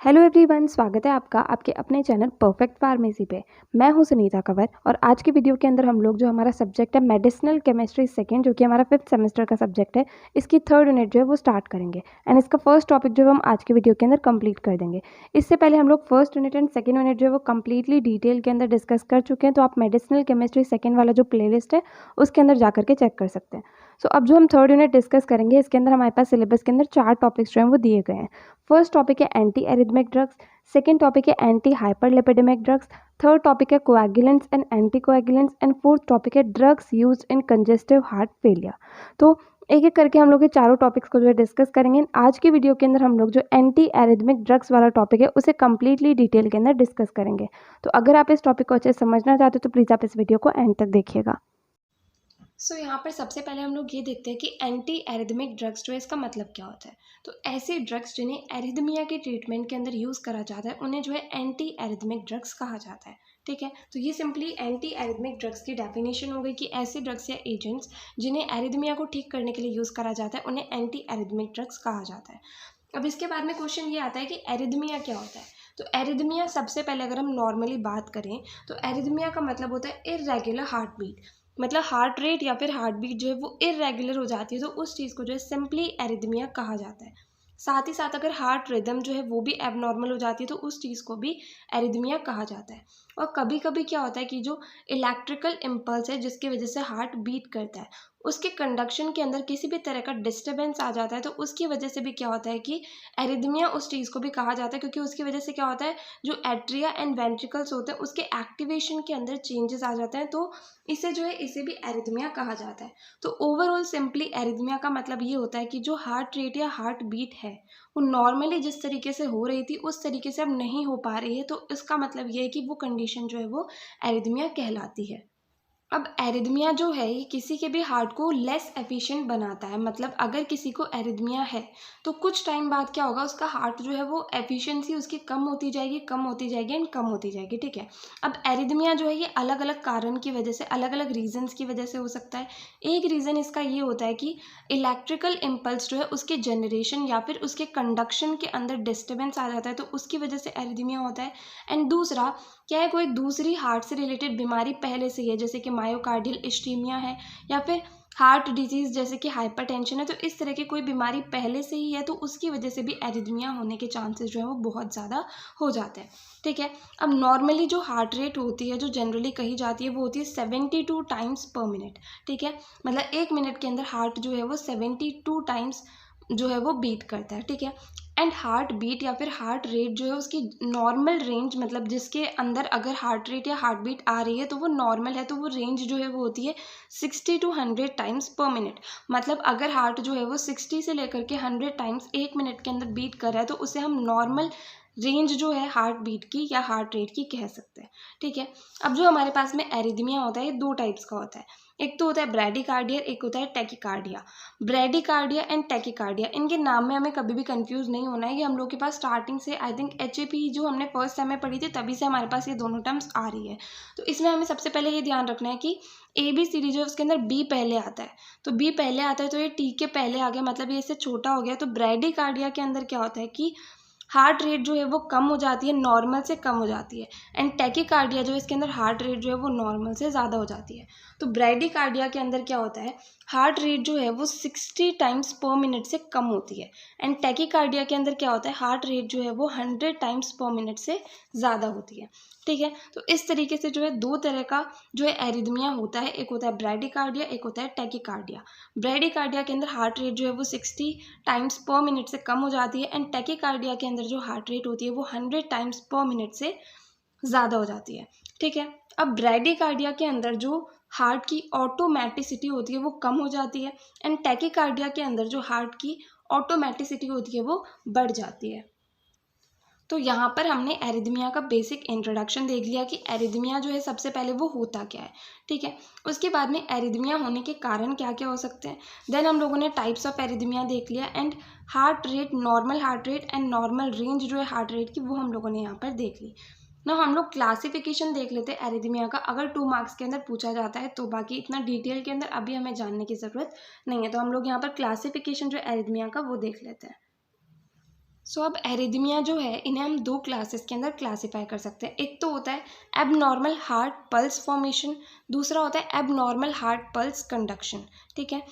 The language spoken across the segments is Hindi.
हेलो एवरीवन, स्वागत है आपका आपके अपने चैनल परफेक्ट फार्मेसी पे। मैं हूं सुनीता कंवर और आज की वीडियो के अंदर हम लोग जो हमारा सब्जेक्ट है मेडिसिनल केमिस्ट्री सेकेंड, जो कि हमारा 5th सेमेस्टर का सब्जेक्ट है, इसकी 3rd यूनिट जो है वो स्टार्ट करेंगे एंड इसका फर्स्ट टॉपिक जो है हम आज की वीडियो के अंदर कंप्लीट कर देंगे। इससे पहले हम लोग first unit and second unit जो है वो कम्प्लीटली डिटेल के अंदर डिस्कस कर चुके हैं, तो आप मेडिसिनल केमिस्ट्री सेकेंड वाला जो प्ले है उसके अंदर जा करके चेक कर सकते हैं। सो अब जो हम 3rd यूनिट डिस्कस करेंगे, इसके अंदर हमारे पास सिलेबस के अंदर 4 टॉपिक्स जो हैं वो दिए गए हैं। फर्स्ट टॉपिक है anti arrhythmic drugs, second topic है anti hyperlipidemic drugs, third topic है coagulants and anti coagulants and fourth topic है drugs used in congestive heart failure. तो एक एक करके हम लोग ये चारों टॉपिक्स को जो है डिस्कस करेंगे। आज की वीडियो के अंदर हम लोग जो एंटी एरिथमिक ड्रग्स वाला टॉपिक है उसे कम्प्लीटली डिटेल के अंदर डिस्कस करेंगे। तो अगर आप इस टॉपिक को अच्छे से समझना चाहते हो तो प्लीज़ आप इस वीडियो को एंड तक देखिएगा। यहाँ पर सबसे पहले हम लोग ये देखते हैं कि एंटी एरिथमिक ड्रग्स जो है इसका मतलब क्या होता है। तो ऐसे ड्रग्स जिन्हें एरिथमिया के ट्रीटमेंट के अंदर यूज़ करा जाता है उन्हें जो है एंटी एरिथमिक ड्रग्स कहा जाता है। ठीक है, तो ये सिंपली एंटी एरिथमिक ड्रग्स की डेफिनेशन हो गई कि ऐसे ड्रग्स या एजेंट्स जिन्हें एरिथमिया को ठीक करने के लिए यूज़ करा जाता है उन्हें एंटी एरिथमिक ड्रग्स कहा जाता है। अब इसके बाद में क्वेश्चन ये आता है कि एरिथमिया क्या होता है। तो एरिथमिया, सबसे पहले अगर हम नॉर्मली बात करें तो एरिथमिया का मतलब होता है इर्रेगुलर हार्ट बीट। मतलब हार्ट रेट या फिर हार्ट बीट जो है वो इरेगुलर हो जाती है, तो उस चीज़ को जो है सिंपली एरिथमिया कहा जाता है। साथ ही साथ अगर हार्ट रिदम जो है वो भी एबनॉर्मल हो जाती है तो उस चीज़ को भी एरिथमिया कहा जाता है। और कभी कभी क्या होता है कि जो इलेक्ट्रिकल इम्पल्स है जिसकी वजह से हार्ट बीट करता है, उसके कंडक्शन के अंदर किसी भी तरह का डिस्टर्बेंस आ जाता है, तो उसकी वजह से भी क्या होता है कि एरिथमिया उस चीज़ को भी कहा जाता है, क्योंकि उसकी वजह से क्या होता है, जो एट्रिया एंड वेंट्रिकल्स होते हैं उसके एक्टिवेशन के अंदर चेंजेस आ जाते हैं, तो इसे भी एरिथमिया कहा जाता है। तो ओवरऑल सिंपली एरिथमिया का मतलब ये होता है कि जो हार्ट रेट या हार्ट बीट है वो नॉर्मली जिस तरीके से हो रही थी उस तरीके से अब नहीं हो पा रही है, तो इसका मतलब ये है कि वो कंडीशन जो है वो एरिथमिया कहलाती है। अब एरिथमिया जो है ये किसी के भी हार्ट को लेस एफिशिएंट बनाता है। मतलब अगर किसी को एरिथमिया है तो कुछ टाइम बाद क्या होगा, उसका हार्ट जो है वो एफिशिएंसी उसकी कम होती जाएगी, कम होती जाएगी एंड कम होती जाएगी। ठीक है, अब एरिथमिया जो है ये अलग अलग कारण की वजह से, अलग अलग रीजंस की वजह से हो सकता है। एक रीज़न इसका ये होता है कि इलेक्ट्रिकल इम्पल्स जो है उसके जनरेशन या फिर उसके कंडक्शन के अंदर डिस्टर्बेंस आ जाता है, तो उसकी वजह से एरिथमिया होता है। एंड दूसरा क्या है, कोई दूसरी हार्ट से रिलेटेड बीमारी पहले से ही है, जैसे कि मायोकार्डियल इश्टीमिया है या फिर हार्ट डिजीज जैसे कि हाइपरटेंशन है, तो इस तरह की कोई बीमारी पहले से ही है तो उसकी वजह से भी एरिथमिया होने के चांसेस जो है वो बहुत ज़्यादा हो जाते हैं। ठीक है, अब नॉर्मली जो हार्ट रेट होती है, जो जनरली कही जाती है, वो होती है 72 टाइम्स पर मिनट। ठीक है, मतलब 1 मिनट के अंदर हार्ट जो है वो 72 टाइम्स जो है वो बीट करता है। ठीक है, एंड हार्ट बीट या फिर हार्ट रेट जो है उसकी नॉर्मल रेंज, मतलब जिसके अंदर अगर हार्ट रेट या हार्ट बीट आ रही है तो वो नॉर्मल है, तो वो रेंज जो है वो होती है 60 to 100 टाइम्स पर मिनट। मतलब अगर हार्ट जो है वो 60 से लेकर के 100 टाइम्स 1 मिनट के अंदर बीट कर रहा है तो उसे हम नॉर्मल रेंज जो है हार्ट बीट की या हार्ट रेट की कह सकते हैं। ठीक है, अब जो हमारे पास में एरिथमिया होता है ये 2 टाइप्स का होता है। एक तो होता है ब्रैडीकार्डिया, एक होता है टैकीकार्डिया। ब्रैडीकार्डिया एंड टैकीकार्डिया, इनके नाम में हमें कभी भी कंफ्यूज नहीं होना है। ये हम लोग के पास स्टार्टिंग से, आई थिंक एचएपी जो हमने फर्स्ट सेम में पढ़ी थी तभी से हमारे पास ये दोनों टर्म्स आ रही है। तो इसमें हमें सबसे पहले ये ध्यान रखना है कि ABCD जो है उसके अंदर बी पहले आता है, तो बी पहले आता है तो ये टी के पहले आ गया, मतलब ये इससे छोटा हो गया। तो ब्रैडीकार्डिया के अंदर क्या होता है कि हार्ट रेट जो है वो कम हो जाती है, नॉर्मल से कम हो जाती है। एंड टैकीकार्डिया जो है इसके अंदर हार्ट रेट जो है वो नॉर्मल से ज़्यादा हो जाती है। तो ब्रैडीकार्डिया के अंदर क्या होता है, हार्ट रेट जो है वो 60 टाइम्स पर मिनट से कम होती है। एंड टैकीकार्डिया के अंदर क्या होता है, हार्ट रेट जो है वो 100 टाइम्स पर मिनट से ज़्यादा होती है। ठीक है, तो इस तरीके से जो है 2 तरह का जो है एरिथमिया होता है, एक होता है ब्रैडीकार्डिया, एक होता है टैकीकार्डिया। ब्रैडीकार्डिया के अंदर हार्ट रेट जो है वो 60 टाइम्स पर मिनट से कम हो जाती है, एंड टैकीकार्डिया के अंदर जो हार्ट रेट होती है वो 100 टाइम्स पर मिनट से ज़्यादा हो जाती है। ठीक है, अब ब्रैडीकार्डिया के अंदर जो हार्ट की ऑटोमेटिसिटी होती है वो कम हो जाती है, एंड टैकीकार्डिया के अंदर जो हार्ट की ऑटोमेटिसिटी होती है वो बढ़ जाती है। तो यहाँ पर हमने एरिथमिया का बेसिक इंट्रोडक्शन देख लिया कि एरिथमिया जो है सबसे पहले वो होता क्या है। ठीक है, उसके बाद में एरिथमिया होने के कारण क्या क्या हो सकते हैं। देन हम लोगों ने टाइप्स ऑफ एरिथमिया देख लिया, and heart rate, normal heart rate and normal range जो है हार्ट रेट की वो हम लोगों ने यहाँ पर देख ली ना। हम लोग क्लासिफिकेशन देख लेते हैं एरिथमिया का, अगर 2 मार्क्स के अंदर पूछा जाता है तो। बाकी इतना डिटेल के अंदर अभी हमें जानने की ज़रूरत नहीं है, तो हम लोग यहाँ पर क्लासिफिकेशन जो एरिथमिया का वो देख लेते हैं। सो अब एरिथमिया जो है इन्हें हम दो क्लासेस के अंदर क्लासीफाई कर सकते हैं। एक तो होता है एबनॉर्मल हार्ट पल्स फॉर्मेशन, दूसरा होता है एबनॉर्मल हार्ट पल्स कंडक्शन। ठीक है,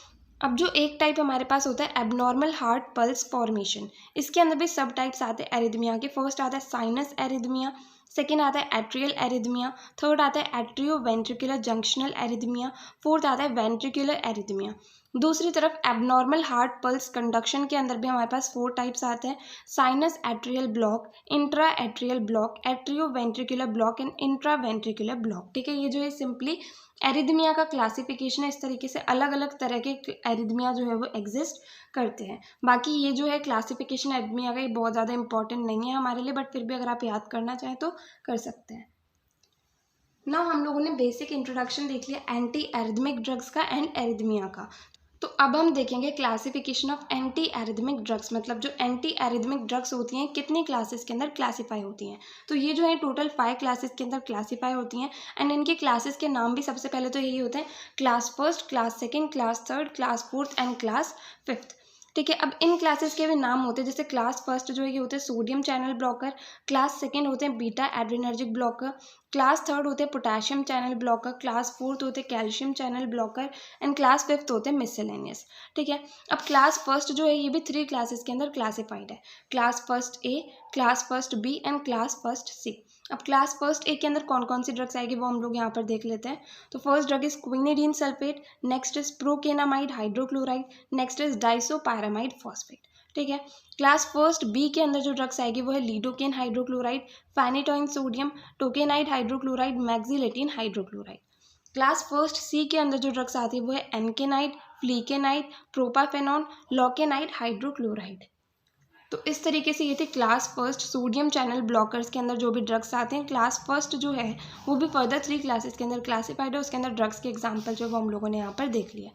अब जो एक टाइप हमारे पास होता है एबनॉर्मल हार्ट पल्स फॉर्मेशन, इसके अंदर भी सब टाइप्स आते हैं एरिथमिया के। फर्स्ट आता है साइनस एरिथमिया, सेकेंड आता है एट्रियल एरिथमिया, थर्ड आता है atrio ventricular junctional arrhythmia, fourth आता है वेंट्रिकुलर एरिथमिया। दूसरी तरफ एबनॉर्मल हार्ट पल्स कंडक्शन के अंदर भी हमारे पास 4 टाइप्स आते हैं, sinus atrial block, intra atrial block, atrio ventricular block and intra ventricular block. ठीक है, ये जो है सिंपली एरिथमिया का क्लासिफिकेशन है। इस तरीके से अलग अलग तरह के एरिथमिया जो है वो एग्जिस्ट करते हैं। बाकी ये जो है क्लासिफिकेशन एरिथमिया का, ये बहुत ज़्यादा इंपॉर्टेंट नहीं है हमारे लिए, बट फिर भी अगर आप याद करना चाहें तो कर सकते हैं। नाउ हम लोगों ने बेसिक इंट्रोडक्शन देख लिया एंटी एरिथमिक ड्रग्स का एंड एरिथमिया का। तो अब हम देखेंगे classification of anti arrhythmic drugs, मतलब जो एंटी एरिथमिक ड्रग्स होती हैं कितनी क्लासेस के अंदर क्लासीफाई होती हैं। तो ये जो है टोटल 5 क्लासेस के अंदर क्लासीफाई होती हैं एंड इनके क्लासेस के नाम भी सबसे पहले तो यही होते हैं, class first, class second, class third, class fourth and class fifth. ठीक है, अब इन क्लासेस के भी नाम होते हैं, जैसे क्लास फर्स्ट जो है ये होते हैं sodium channel blocker, class second होते हैं beta adrenergic blocker, class third होते हैं potassium channel blocker, class fourth होते हैं calcium channel blocker and class fifth होते हैं मिसलेनियस। ठीक है, अब क्लास फर्स्ट जो है ये भी 3 क्लासेस के अंदर क्लासिफाइड है, class first A, class first B and class first C. अब क्लास फर्स्ट ए के अंदर कौन कौन सी ड्रग्स आएगी वो हम लोग यहाँ पर देख लेते हैं। तो first drug is quinidine sulphate, next is procainamide hydrochloride, next is disopyramide phosphate. ठीक है, क्लास फर्स्ट बी के अंदर जो ड्रग्स आएगी वो है lidocaine hydrochloride, phenytoin sodium, tocainide hydrochloride, mexiletine hydrochloride. Class first C के अंदर जो ड्रग्स आती है वो है एनकेनाइड, फ्लीकेनाइड, प्रोपाफेनॉन, लॉकेनाइड हाइड्रोक्लोराइड। तो इस तरीके से ये थे class first sodium channel blockers के अंदर जो भी ड्रग्स आते हैं। क्लास फर्स्ट जो है वो भी फर्दर 3 क्लासेस के अंदर क्लासिफाइड है, उसके अंदर ड्रग्स के एग्जाम्पल जो वो हम लोगों ने यहाँ पर देख लिया।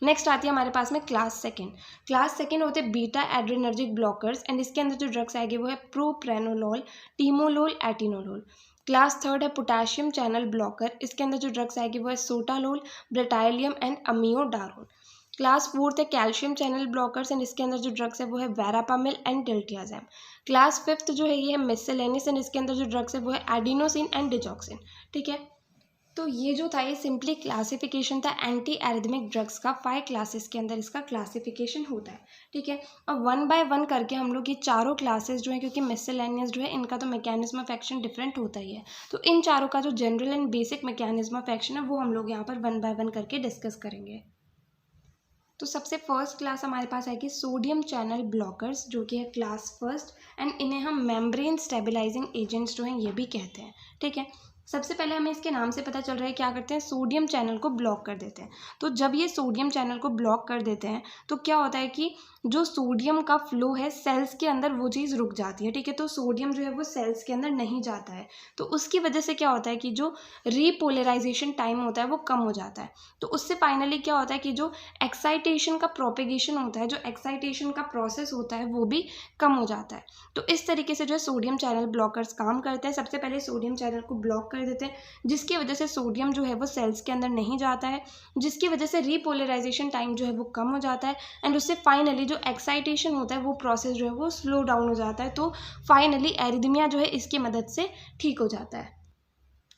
नेक्स्ट आती है हमारे पास में क्लास सेकेंड। क्लास सेकेंड होते हैं बीटा एड्रेनर्जिक ब्लॉकर्स एंड इसके अंदर जो ड्रग्स आएंगे वो है propranolol, timolol, atenolol. Class third है पोटेशियम चैनल ब्लॉकर, इसके अंदर जो ड्रग्स आएंगे वो है सोटालोल, ब्रेटाइलियम एंड अमियोडारोल। क्लास फोर्थ है कैल्शियम चैनल ब्लॉकर्स एंड इसके अंदर जो ड्रग्स है वो है वेरापामिल एंड डिल्टियाजैम। क्लास फिफ्थ जो है ये है मिसलेनियस एंड इसके अंदर जो ड्रग्स है वो है एडिनोसिन एंड डिजॉक्सिन। ठीक है, तो ये जो था ये सिंपली क्लासिफिकेशन था एंटी एरिथमिक ड्रग्स का। 5 क्लासेस के अंदर इसका क्लासिफिकेशन होता है। ठीक है, अब 1 बाय 1 करके हम लोग ये चारों क्लासेस जो है, क्योंकि मिसलेनियस जो है इनका तो मैकेनिज्म ऑफ एक्शन डिफरेंट होता ही है, तो इन चारों का जो general and basic mechanism of action है वो हम लोग यहाँ पर 1 बाय 1 करके डिस्कस करेंगे। तो सबसे फर्स्ट क्लास हमारे पास आएगी सोडियम चैनल ब्लॉकर्स, जो कि है क्लास फर्स्ट एंड इन्हें हम मेम्ब्रेन स्टेबलाइजिंग एजेंट्स जो हैं ये भी कहते हैं। ठीक है, सबसे पहले हमें इसके नाम से पता चल रहा है क्या करते हैं, सोडियम चैनल को ब्लॉक कर देते हैं। तो जब ये सोडियम चैनल को ब्लॉक कर देते हैं तो क्या होता है कि जो सोडियम का फ्लो है सेल्स के अंदर वो चीज़ रुक जाती है। ठीक है, तो सोडियम जो है वो सेल्स के अंदर नहीं जाता है, तो उसकी वजह से क्या होता है कि जो रीपोलराइजेशन टाइम होता है वो कम हो जाता है। तो उससे फाइनली क्या होता है कि जो एक्साइटेशन का प्रोपेगेशन होता है, जो एक्साइटेशन का प्रोसेस होता है वो भी कम हो जाता है। तो इस तरीके से जो है सोडियम चैनल ब्लॉकर्स काम करते हैं। सबसे पहले सोडियम चैनल को ब्लॉक कर देते हैं, जिसकी वजह से सोडियम जो है वो सेल्स के अंदर नहीं जाता है, जिसकी वजह से रीपोलराइजेशन टाइम जो है वो कम हो जाता है एंड उससे फाइनली जो एक्साइटेशन होता है वो प्रोसेस जो है वो स्लो डाउन हो जाता है। तो फाइनली एरिथमिया जो है इसकी मदद से ठीक हो जाता है।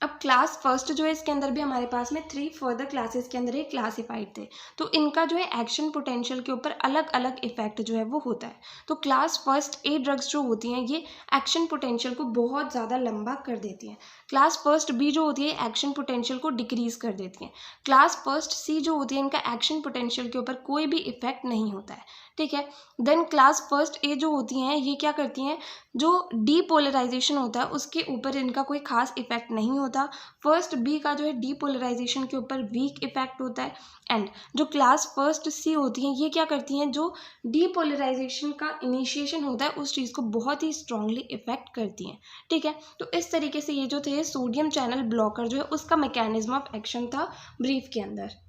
अब क्लास फर्स्ट जो है इसके अंदर भी हमारे पास में 3 फर्दर क्लासेस के अंदर ये क्लासिफाइड थे, तो इनका जो है एक्शन पोटेंशियल के ऊपर अलग अलग इफेक्ट जो है वो होता है। तो क्लास फर्स्ट ए ड्रग्स जो होती हैं ये एक्शन पोटेंशियल को बहुत ज़्यादा लंबा कर देती हैं। क्लास फर्स्ट बी जो होती है एक्शन पोटेंशियल को डिक्रीज कर देती हैं। क्लास फर्स्ट सी जो होती है इनका एक्शन पोटेंशियल के ऊपर कोई भी इफेक्ट नहीं होता है। ठीक है, देन क्लास फर्स्ट ए जो होती हैं ये क्या करती हैं, जो डीपोलराइजेशन होता है उसके ऊपर इनका कोई खास इफेक्ट नहीं होता। फर्स्ट बी का जो है डीपोलराइजेशन के ऊपर वीक इफेक्ट होता है एंड जो क्लास फर्स्ट सी होती हैं ये क्या करती हैं, जो डीपोलराइजेशन का इनिशिएशन होता है उस चीज़ को बहुत ही स्ट्रांगली इफेक्ट करती हैं। ठीक है, तो इस तरीके से ये जो थे सोडियम चैनल ब्लॉकर जो है उसका मैकेनिज्म ऑफ एक्शन था ब्रीफ के अंदर।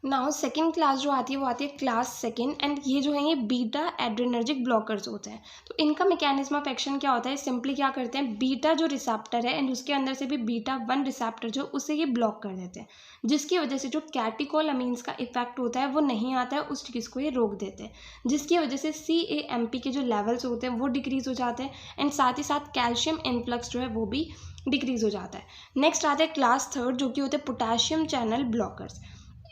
नाउ सेकेंड क्लास जो आती है वो आती है क्लास सेकेंड, एंड ये जो है ये बीटा एड्रेनर्जिक ब्लॉकर्स होते हैं। तो इनका मैकेनिज्म ऑफ एक्शन क्या होता है, सिंपली क्या करते हैं, बीटा जो रिसेप्टर है एंड उसके अंदर से भी बीटा 1 रिसेप्टर जो उसे ये ब्लॉक कर देते हैं, जिसकी वजह से जो कैटिकोलामीन्स का इफेक्ट होता है वो नहीं आता है, उस चीज़ को ये रोक देते हैं, जिसकी वजह से CAMP के जो लेवल्स होते हैं वो डिक्रीज हो जाते हैं, एंड साथ ही साथ कैल्शियम इन्फ्लक्स जो है वो भी डिक्रीज हो जाता है। नेक्स्ट आता है क्लास थर्ड, जो कि होते हैं पोटेशियम चैनल ब्लॉकर्स।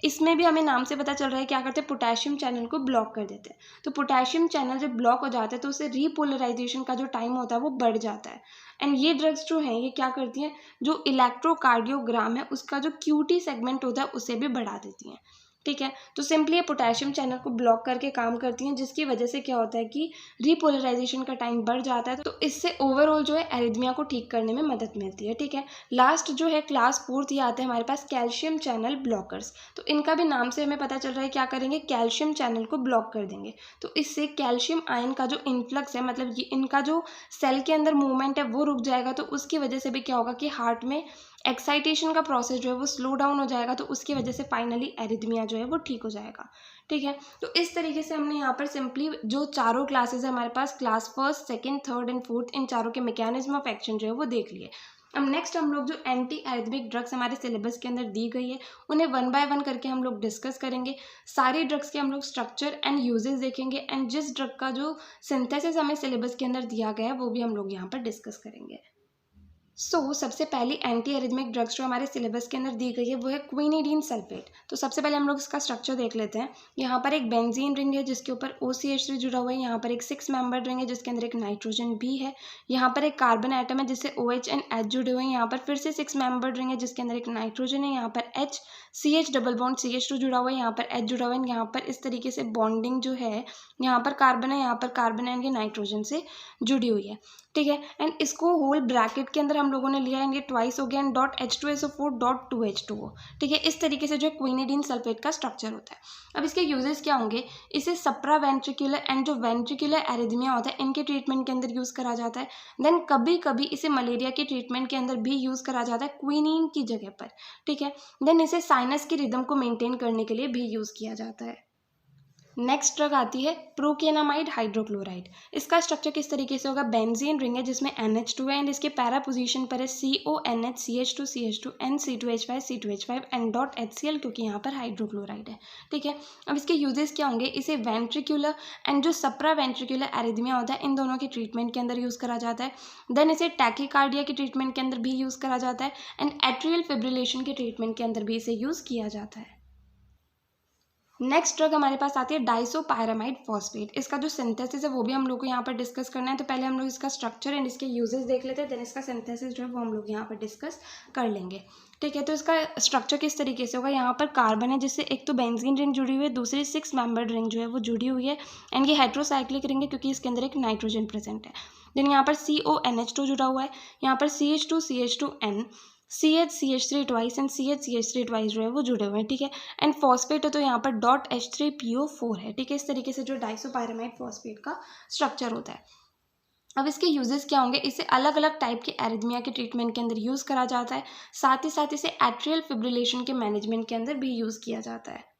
इसमें भी हमें नाम से पता चल रहा है क्या करते हैं, पोटेशियम चैनल को ब्लॉक कर देते हैं। तो पोटेशियम चैनल जब ब्लॉक हो जाता है तो उससे रीपोलराइजेशन का जो टाइम होता है वो बढ़ जाता है, एंड ये ड्रग्स जो हैं ये क्या करती हैं, जो इलेक्ट्रोकार्डियोग्राम है उसका जो QT सेगमेंट होता है उसे भी बढ़ा देती हैं। ठीक है, तो सिंपली ये पोटेशियम चैनल को ब्लॉक करके काम करती हैं, जिसकी वजह से क्या होता है कि रीपोलराइजेशन का टाइम बढ़ जाता है, तो इससे ओवरऑल जो है एरिथमिया को ठीक करने में मदद मिलती है। ठीक है, लास्ट जो है क्लास फोर्थ, ये आते हैं हमारे पास कैल्शियम चैनल ब्लॉकर्स। तो इनका भी नाम से हमें पता चल रहा है क्या करेंगे, कैल्शियम चैनल को ब्लॉक कर देंगे। तो इससे कैल्शियम आयन का जो इन्फ्लक्स है, मतलब ये इनका जो सेल के अंदर मूवमेंट है वो रुक जाएगा, तो उसकी वजह से भी क्या होगा कि हार्ट में एक्साइटेशन का प्रोसेस जो है वो स्लो डाउन हो जाएगा, तो उसकी वजह से फाइनली एरिथमिया जो है वो ठीक हो जाएगा। ठीक है, तो इस तरीके से हमने यहाँ पर सिंपली जो चारों क्लासेस है हमारे पास, class first, second, third and fourth, इन चारों के मैकेनिज्म ऑफ एक्शन जो है वो देख लिए। अब नेक्स्ट हम लोग जो एंटी एरिथमिक ड्रग्स हमारे सिलेबस के अंदर दी गई है उन्हें 1 बाय 1 करके हम लोग डिस्कस करेंगे। सारी ड्रग्स के हम लोग स्ट्रक्चर एंड यूजेस देखेंगे, एंड जिस ड्रग का जो सिंथेसिस हमें सिलेबस के अंदर दिया गया है वो भी हम लोग यहाँ पर डिस्कस करेंगे। सबसे पहली एंटी एरिथमिक ड्रग्स जो हमारे सिलेबस के अंदर दी गई है वो है क्विनिडीन सल्फेट। तो सबसे पहले हम लोग इसका स्ट्रक्चर देख लेते हैं। यहाँ पर एक बेंजीन रिंग है जिसके ऊपर OCH3 जुड़ा हुआ है। यहाँ पर एक 6 मेंबर्ड रिंग है जिसके अंदर एक नाइट्रोजन भी है। यहाँ पर एक कार्बन एटम है जिससे OH एंड H जुड़े हुए हैं। यहाँ पर फिर से 6 मेंबर्ड रिंग है जिसके अंदर एक नाइट्रोजन है। यहाँ पर CH डबल बॉन्ड CH2 जुड़ा हुआ है। यहाँ पर H जुड़ा हुआ है। यहाँ पर इस तरीके से बॉन्डिंग जो है, यहाँ पर कार्बन है, यहाँ पर कार्बन है, ये नाइट्रोजन से जुड़ी हुई है। ठीक है, एंड इसको होल ब्रैकेट के अंदर हम लोगों ने लिया है, ये ट्वाइस हो गया, एंड .H2SO4.2H2O। ठीक है, इस तरीके से जो है क्विनिडीन सल्फेट का स्ट्रक्चर होता है। अब इसके यूजेस क्या होंगे, इसे सप्रा वेंट्रिकुलर एंड जो वेंट्रिकुलर एरिथमिया होता है इनके ट्रीटमेंट के अंदर यूज़ करा जाता है। देन कभी कभी इसे मलेरिया के ट्रीटमेंट के अंदर भी यूज़ करा जाता है क्विनीन की जगह पर। ठीक है, देन इसे साइनस की रिदम को मेंटेन करने के लिए भी यूज़ किया जाता है। नेक्स्ट ड्रग आती है प्रोकेनामाइड हाइड्रोक्लोराइड। इसका स्ट्रक्चर किस तरीके से होगा, बेंजीन रिंग है जिसमें NH2 है, एंड इसके पैरा पोजीशन पर है CONH CH2 CH2 N C2H5 and .HCl, क्योंकि यहाँ पर हाइड्रोक्लोराइड है। ठीक है, अब इसके यूजेस क्या होंगे, इसे वेंट्रिकुलर एंड जो सप्रा वेंट्रिकुलर एरिथमिया होता है इन दोनों के ट्रीटमेंट के अंदर यूज़ करा जाता है। देन इसे टैकीकार्डिया के ट्रीटमेंट के अंदर भी यूज़ करा जाता है, एंड एट्रियल फिब्रिलेशन के ट्रीटमेंट के अंदर भी इसे यूज़ किया जाता है। नेक्स्ट ड्रग हमारे पास आती है डाइसोपायरामाइड फॉस्फेट। इसका जो सिंथेसिस है वो भी हम लोग को यहाँ पर डिस्कस करना है। तो पहले हम लोग इसका स्ट्रक्चर एंड इसके यूजेस देख लेते हैं, देन इसका सिंथेसिस जो है वो हम लोग यहाँ पर डिस्कस कर लेंगे। ठीक है, तो इसका स्ट्रक्चर किस तरीके से होगा, यहाँ पर कार्बन है जिससे एक तो बेंजीन रिंग जुड़ी हुई है, दूसरी 6 मेंबर्ड रिंग जो है वो जुड़ी हुई है, एंड ये हेट्रोसाइक्लिक रिंग है क्योंकि इसके अंदर एक नाइट्रोजन प्रेजेंट है। देन यहाँ पर CONH2 जुड़ा हुआ है, यहाँ पर CH2CH2N CH3 twice and CH3 twice जो है वो जुड़े हुए हैं। ठीक है, एंड फॉस्फेट है तो यहाँ पर .H3PO4 है। ठीक है, इस तरीके से जो डाइसोपायरामाइड फॉस्फेट का स्ट्रक्चर होता है। अब इसके यूजेस क्या होंगे, इसे अलग अलग टाइप के एरिथमिया के ट्रीटमेंट के अंदर यूज़ करा जाता है, साथ ही इसे एट्रियल फिब्रिलेशन के मैनेजमेंट के अंदर भी यूज़ किया जाता है।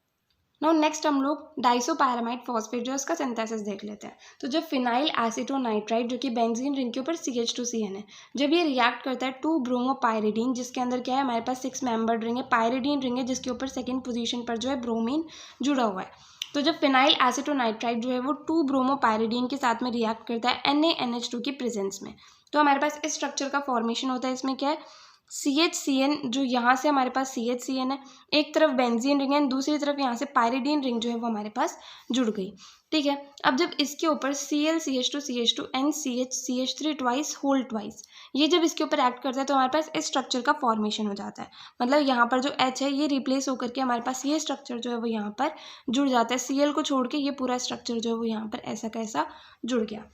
नाउ नेक्स्ट हम लोग डाइसोपायरामाइड फॉस्फेट जो इसका सिंथेसिस देख लेते हैं। तो जब फिनाइल एसिटोनाइट्राइड जो कि बेंजीन रिंग के ऊपर CH2CN है, जब ये रिएक्ट करता है 2-ब्रोमोपायरिडीन, जिसके अंदर क्या है हमारे पास 6 मेंबर्ड रिंग है, पायरिडीन रिंग है जिसके ऊपर सेकंड पोजीशन पर जो है ब्रोमीन जुड़ा हुआ है। तो जब फिनाइल एसिटोनाइट्राइड जो है वो 2-ब्रोमोपायरिडीन के साथ में रिएक्ट करता है NaNH2 की प्रेजेंस में, तो हमारे पास इस स्ट्रक्चर का फॉर्मेशन होता है। इसमें क्या है, CHCN, जो यहाँ से हमारे पास CHCN है, एक तरफ बेंजीन रिंग है, दूसरी तरफ यहाँ से पायरिडीन रिंग जो है वो हमारे पास जुड़ गई। ठीक है, अब जब इसके ऊपर Cl CH2 CH2 NCH CH3 twice whole twice, ये जब इसके ऊपर एक्ट करता है तो हमारे पास इस स्ट्रक्चर का फॉर्मेशन हो जाता है। मतलब यहाँ पर जो H है ये रिप्लेस होकर के हमारे पास ये स्ट्रक्चर जो है वो यहाँ पर जुड़ जाता है। Cl को छोड़ के ये पूरा स्ट्रक्चर जो है वो यहाँ पर ऐसा कैसा जुड़ गया।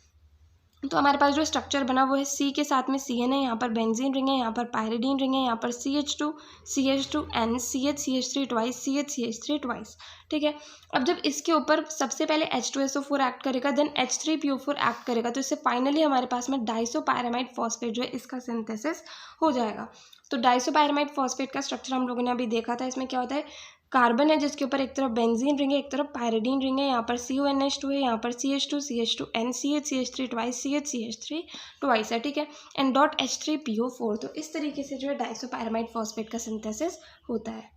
तो हमारे पास जो स्ट्रक्चर बना वो है C के साथ में CN है, यहाँ पर बेंजीन रिंग है, यहाँ पर पायरिडीन रिंग है, यहाँ पर CH2 CH2 N CH CH3 twice CH CH3 twice. ठीक है, अब जब इसके ऊपर सबसे पहले H2SO4 एक्ट करेगा, देन H3PO4 एक्ट करेगा, तो इससे फाइनली हमारे पास में डाइसोपायरामाइड फॉस्फेट जो है इसका सिंथेसिस हो जाएगा। तो डाइसोपायरामाइड फॉस्फेट का स्ट्रक्चर हम लोगों ने अभी देखा था। इसमें क्या होता है, कार्बन है जिसके ऊपर एक तरफ बेंजीन रिंग है, एक तरफ पायरिडीन रिंग है, यहाँ पर CONH2 है, यहाँ पर CH2 CH2 NCH CH3 twice CH CH3 twice है, ठीक है, एंड डॉट H3PO4। तो इस तरीके से जो है डाइसोपायरामाइड फॉस्फेट का सिंथेसिस होता है।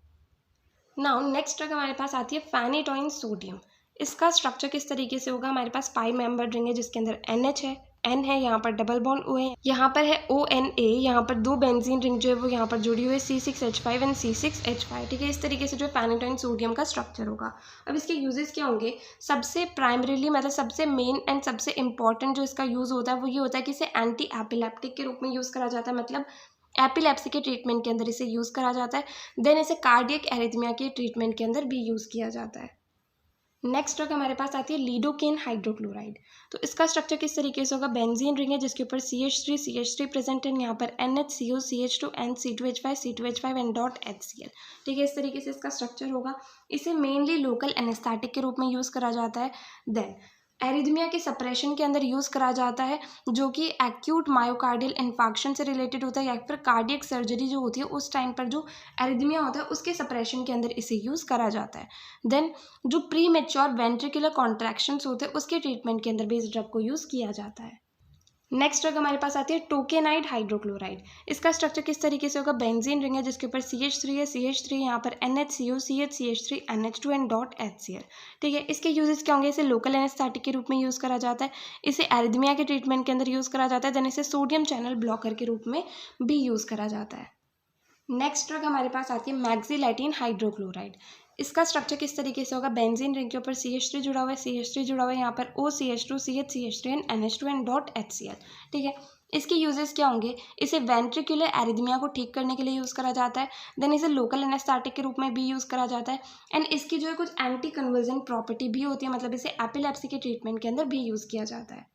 नाउ नेक्स्ट ड्रग हमारे पास आती है फेनिटोइन सोडियम। इसका स्ट्रक्चर किस तरीके से होगा, हमारे पास 5 मेंबर रिंग है जिसके अंदर NH है, N है, यहाँ पर डबल बॉन्ड O है, यहाँ पर है ONA, यहाँ पर 2 बेंजीन रिंग जो है वो यहाँ पर जुड़ी हुई है C6H5 एंड C6H5, ठीक है। इस तरीके से जो फेनिटोइन सोडियम का स्ट्रक्चर होगा। अब इसके यूजेस क्या होंगे, सबसे प्राइमरीली मतलब सबसे मेन एंड सबसे इंपॉर्टेंट जो इसका यूज़ होता है वो ये होता है कि इसे एंटी एपिलेप्टिक के रूप में यूज़ करा जाता है, मतलब एपिलेप्सी के ट्रीटमेंट के अंदर इसे यूज़ करा जाता है। देन इसे कार्डियक एरिथमिया के ट्रीटमेंट के अंदर भी यूज़ किया जाता है। नेक्स्ट ड्रग हमारे पास आती है लिडोकेन हाइड्रोक्लोराइड। तो इसका स्ट्रक्चर किस तरीके से होगा, बेंजीन रिंग है जिसके ऊपर CH3 प्रेजेंट है, यहाँ पर NHCO CH2 N C2H5 and dot HCl, ठीक है। इस तरीके से इसका स्ट्रक्चर होगा। इसे मेनली लोकल एनेस्थेटिक के रूप में यूज़ करा जाता है। देन एरिथमिया के सप्रेशन के अंदर यूज़ करा जाता है, जो कि एक्यूट मायोकार्डियल इन्फाक्शन से रिलेटेड होता है, या फिर कार्डियक सर्जरी जो होती है उस टाइम पर जो एरिथमिया होता है उसके सप्रेशन के अंदर इसे यूज़ करा जाता है। देन जो प्री मेच्योर वेंट्रिकुलर कॉन्ट्रैक्शंस होते हैं उसके ट्रीटमेंट के अंदर भी इस ड्रग को यूज़ किया जाता है। नेक्स्ट ड्रग हमारे पास आती है टोकेनाइड हाइड्रोक्लोराइड। इसका स्ट्रक्चर किस तरीके से होगा, बेंजीन रिंग है जिसके ऊपर CH3 है, CH3 यहाँ पर NHCO CH3 NH2 and dot HCl, ठीक है। इसके यूजेस क्या होंगे, इसे लोकल एनेस्थेटिक के रूप में यूज़ करा जाता है, इसे एरिथमिया के ट्रीटमेंट के अंदर यूज़ करा जाता है, देन इसे सोडियम चैनल ब्लॉकर के रूप में भी यूज़ करा जाता है। नेक्स्ट ड्रग हमारे पास आती है मैक्सिलेटिन हाइड्रोक्लोराइड। इसका स्ट्रक्चर किस तरीके से होगा, बेंजीन रिंग के ऊपर CH3 जुड़ा हुआ है, CH3 जुड़ा हुआ है, यहाँ पर OCH2 CH3 and NH2 and dot HCl, ठीक है। इसके यूजेस क्या होंगे, इसे वेंट्रिकुलर एरिथमिया को ठीक करने के लिए यूज़ करा जाता है, देन इसे लोकल एनेस्थेटिक के रूप में भी यूज़ करा जाता है, एंड इसकी जो है कुछ एंटी कन्वर्जन प्रॉपर्टी भी होती है, मतलब इसे एपिलेप्सी के ट्रीटमेंट के अंदर भी यूज़ किया जाता है।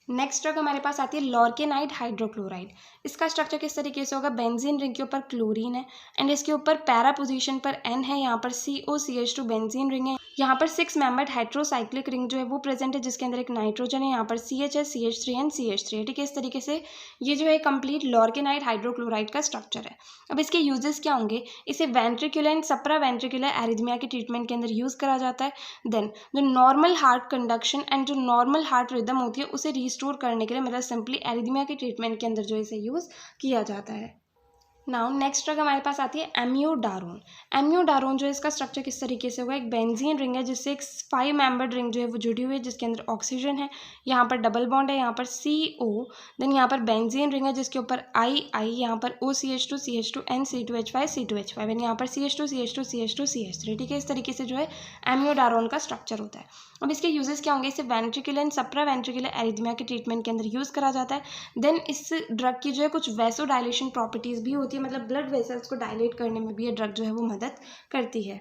नेक्स्ट ड्रग हमारे पास आती है लॉर्केनाइड हाइड्रोक्लोराइड। इसका स्ट्रक्चर किस तरीके से होगा, बेंजीन रिंग के ऊपर क्लोरीन है एंड इसके ऊपर पैरा पोजीशन पर N है, यहाँ पर COCH2 बेंजीन रिंग है, यहाँ पर 6 मेंबर्ड हेट्रोसाइक्लिक रिंग जो है वो प्रेजेंट है जिसके अंदर एक नाइट्रोजन है, यहाँ पर CH है, CH3 एंड CH3 है, ठीक है। इस तरीके से ये जो है कंप्लीट लॉर्केनाइड हाइड्रोक्लोराइड का स्ट्रक्चर है। अब इसके यूजेस क्या होंगे, इसे ventricular and Sapra ventricular arrhythmia के ट्रीटमेंट के अंदर यूज़ करा जाता है। देन जो नॉर्मल हार्ट कंडक्शन एंड जो नॉर्मल हार्ट रिदम होती है उसे रिस्टोर करने के लिए, मतलब सिंपली एरिथमिया के ट्रीटमेंट के अंदर जो इसे यूज़ किया जाता है। नाउ नेक्स्ट ड्रग हमारे पास आती है एम्योडारोन। एम्योडारोन जो है इसका स्ट्रक्चर किस तरीके से होगा, एक बेंजीन रिंग है जिससे एक 5 मेंबर्ड रिंग जो है वो जुड़ी हुई है जिसके अंदर ऑक्सीजन है, यहाँ पर डबल बॉन्ड है, यहाँ पर CO, देन यहाँ पर बेंजीन रिंग है जिसके ऊपर I, यहाँ पर OCH2 CH2 N C2H5 and यहाँ पर CH2 CH3, ठीक है। इस तरीके से जो है एम्योडारोन का स्ट्रक्चर होता है। अब इसके यूजेस क्या होंगे, इसे ventricular and Sapra ventricular arrhythmia के ट्रीटमेंट के अंदर यूज़ करा जाता है। देन इस ड्रग की जो है कुछ वैसोडाइलेशन प्रॉपर्टीज़ भी होती है, मतलब ब्लड वेसल्स को डायलेट करने में भी ये ड्रग जो है वो मदद करती है।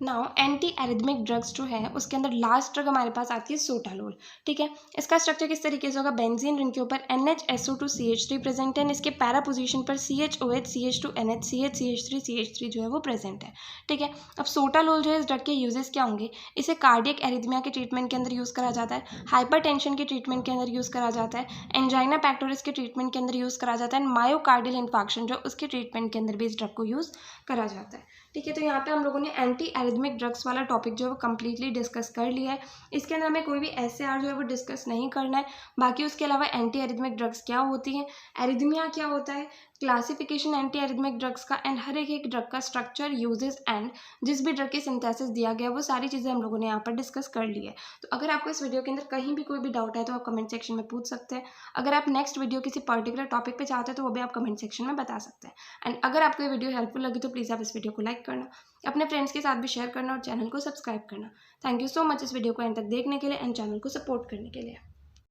नाउ एंटी एरिथमिक ड्रग्स जो है उसके अंदर लास्ट ड्रग हमारे पास आती है सोटालोल, ठीक है। इसका स्ट्रक्चर किस तरीके से होगा, बेंजीन रिंग के ऊपर NHSO2 CH3 प्रेजेंट है, इसके पैरा पोजीशन पर CHOH CH2 NH CH3 जो है वो प्रेजेंट है, ठीक है। अब सोटालोल जो है इस ड्रग के यूजेस क्या होंगे, इसे कार्डियक एरिथमिया के ट्रीटमेंट के अंदर यूज़ करा जाता है, हाइपरटेंशन के ट्रीटमेंट के अंदर यूज़ करा जाता है, एंजाइना पैक्टोरिस के ट्रीटमेंट के अंदर यूज़ करा जाता है, एंड मायोकार्डियल इन्फाक्शन जो उसके ट्रीटमेंट के अंदर भी इस ड्रग को यूज़ करा जाता है, ठीक है। तो यहाँ पे हम लोगों ने एंटी एरिथमिक ड्रग्स वाला टॉपिक जो है वो कम्प्लीटली डिस्कस कर लिया है। इसके अंदर हमें कोई भी SAR जो है वो डिस्कस नहीं करना है। बाकी उसके अलावा एंटी एरिथमिक ड्रग्स क्या होती हैं, एरिथमिया क्या होता है, क्लासिफिकेशन एंटी एरिथमिक ड्रग्स का, एंड हर एक ड्रग का स्ट्रक्चर, यूजेस एंड जिस भी ड्रग के सिंथेसिस दिया गया वो सारी चीज़ें हम लोगों ने यहाँ पर डिस्कस कर ली है। तो अगर आपको इस वीडियो के अंदर कहीं भी कोई भी डाउट है तो आप कमेंट सेक्शन में पूछ सकते हैं। अगर आप नेक्स्ट वीडियो किसी पर्टिकुलर टॉपिक पे चाहते हैं तो वो भी आप कमेंट सेक्शन में बता सकते हैं। एंड अगर आपको ये वीडियो हेल्पफुल लगी तो प्लीज़ आप इस वीडियो को लाइक करना, अपने फ्रेंड्स के साथ भी शेयर करना और चैनल को सब्सक्राइब करना। थैंक यू सो मच इस वीडियो को एंड तक देखने के लिए एंड चैनल को सपोर्ट करने के लिए।